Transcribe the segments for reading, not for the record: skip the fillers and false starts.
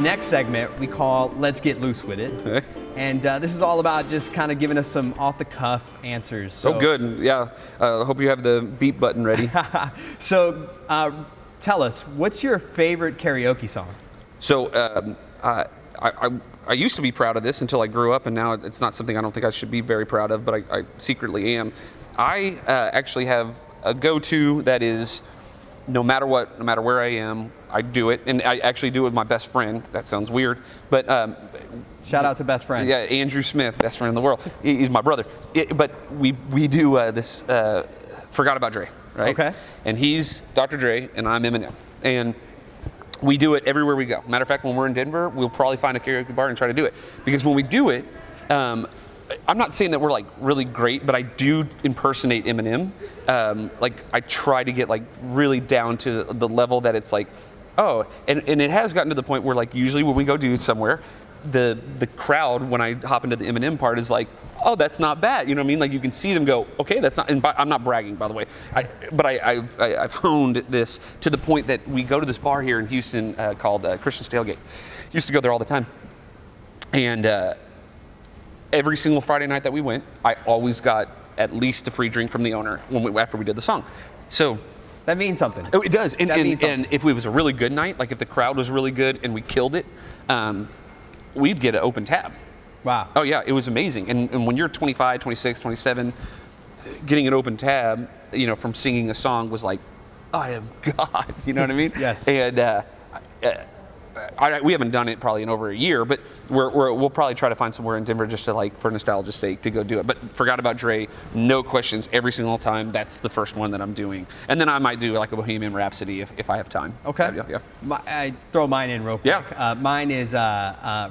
next segment we call Let's Get Loose With It. Okay. And this is all about just kind of giving us some off-the-cuff answers. So, Oh, good. Yeah. Hope you have the beep button ready. So tell us, what's your favorite karaoke song? So I used to be proud of this until I grew up, and now it's not something I don't think I should be very proud of, but I secretly am. I actually have a go-to that is no matter what, no matter where I am, I do it. And I actually do it with my best friend. That sounds weird. But shout out to best friend. Yeah, Andrew Smith, best friend in the world. He's my brother. But we do this Forgot About Dre, right? Okay. And he's Dr. Dre, and I'm Eminem. And we do it everywhere we go. Matter of fact, when we're in Denver, we'll probably find a karaoke bar and try to do it. Because when we do it, I'm not saying that we're like really great, but I do impersonate Eminem. Like I try to get like really down to the level that it's like, oh, and it has gotten to the point where like usually when we go do somewhere, the crowd when I hop into the Eminem part is like, oh, that's not bad. You know what I mean? Like you can see them go, okay, that's not. And I'm not bragging, by the way. I've honed this to the point that we go to this bar here in Houston called Christian's Tailgate. Used to go there all the time, and every single Friday night that we went, I always got at least a free drink from the owner after we did the song. So that means something. Oh, it does. And if it was a really good night, like if the crowd was really good and we killed it, we'd get an open tab. Wow. Oh yeah, it was amazing. And when you're 25, 26, 27, getting an open tab, you know, from singing a song was like, I am God. You know what I mean? Yes. And we haven't done it probably in over a year, but we'll probably try to find somewhere in Denver just to like, for nostalgia's sake, to go do it. But Forgot About Dre, no questions, every single time. That's the first one that I'm doing, and then I might do like a Bohemian Rhapsody if I have time. Okay. Yeah. I throw mine in real quick. Yeah. Mine is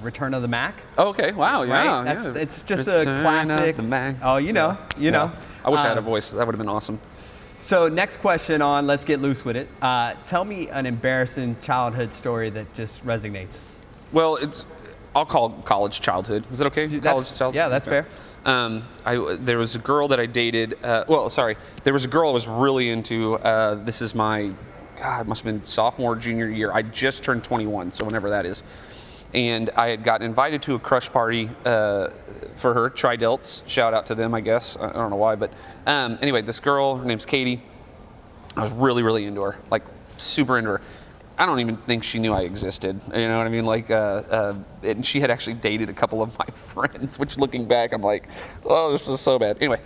Return of the Mac. Oh, okay. Wow. Yeah. Right? It's just Return a classic. Of the Mac. Oh, you know. I wish I had a voice. That would have been awesome. So next question on Let's Get Loose With It. Tell me an embarrassing childhood story that just resonates. Well, I'll call college childhood. Is that okay? College childhood? Yeah, that's fair. There was a girl that I dated. There was a girl I was really into. This is my, God, it must have been sophomore, junior year. I just turned 21, so whenever that is. And I had gotten invited to a crush party for her, Tri-Delts. Shout out to them, I guess. I don't know why, but anyway, this girl, her name's Katie. I was really, really into her, like super into her. I don't even think she knew I existed. You know what I mean? Like, and she had actually dated a couple of my friends, which looking back, I'm like, oh, this is so bad. Anyway,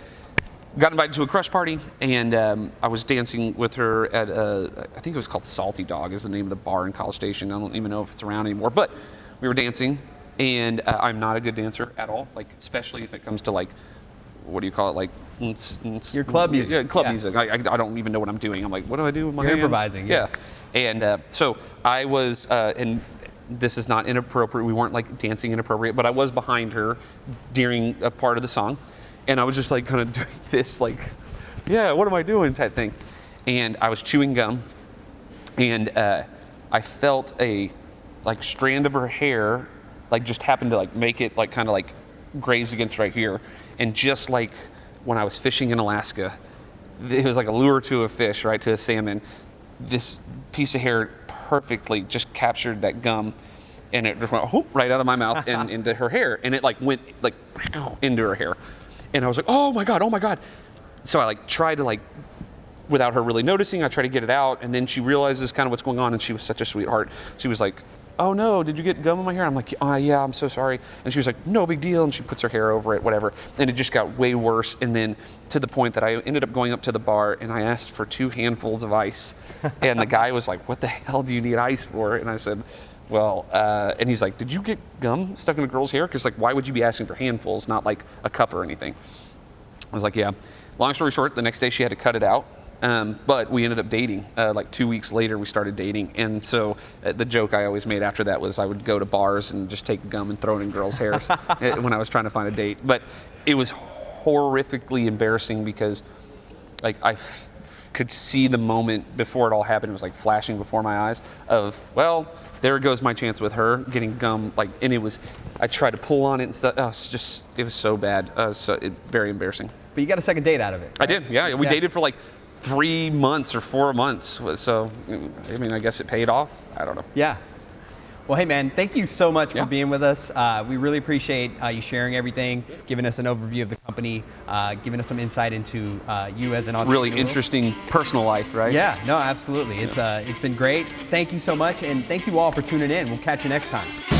got invited to a crush party, and I was dancing with her at, I think it was called Salty Dog is the name of the bar in College Station. I don't even know if it's around anymore, but we were dancing, and I'm not a good dancer at all, like especially if it comes to like, what do you call it, like your club music. Yeah, club music. I don't even know what I'm doing. I'm like, what do I do with my hands? Improvising. Yeah. And so I was, and this is not inappropriate. We weren't like dancing inappropriate, but I was behind her during a part of the song, and I was just like kind of doing this like, yeah, what am I doing type thing, and I was chewing gum, and I felt a like strand of her hair like just happened to like make it like kind of like graze against right here, and just like when I was fishing in Alaska, it was like a lure to a fish, right, to a salmon. This piece of hair perfectly just captured that gum, and it just went whoop, right out of my mouth and into her hair, and it like went like into her hair, and I was like, oh my god. So I like tried to like, without her really noticing, I tried to get it out, and then she realizes kind of what's going on, and she was such a sweetheart. She was like, oh no, did you get gum in my hair? I'm like, yeah, I'm so sorry. And she was like, no big deal. And she puts her hair over it, whatever. And it just got way worse. And then to the point that I ended up going up to the bar and I asked for 2 handfuls of ice. And the guy was like, what the hell do you need ice for? And I said, well, and he's like, did you get gum stuck in a girl's hair? Because like, why would you be asking for handfuls, not like a cup or anything? I was like, yeah. Long story short, the next day she had to cut it out. But we ended up dating. Like 2 weeks later, we started dating. And so the joke I always made after that was I would go to bars and just take gum and throw it in girls' hairs when I was trying to find a date. But it was horrifically embarrassing because like I could see the moment before it all happened. It was like flashing before my eyes of, well, there goes my chance with her getting gum. Like, and it was, I tried to pull on it and stuff. Oh, it was so bad. Very embarrassing. But you got a second date out of it. Right? I did, yeah. We dated for like 3 months or 4 months. So, I mean, I guess it paid off. I don't know. Yeah. Well, hey, man, thank you so much Yeah. for being with us. We really appreciate you sharing everything, giving us an overview of the company, giving us some insight into you as an entrepreneur. Really interesting personal life, right? Yeah, no, absolutely. It's been great. Thank you so much, and thank you all for tuning in. We'll catch you next time.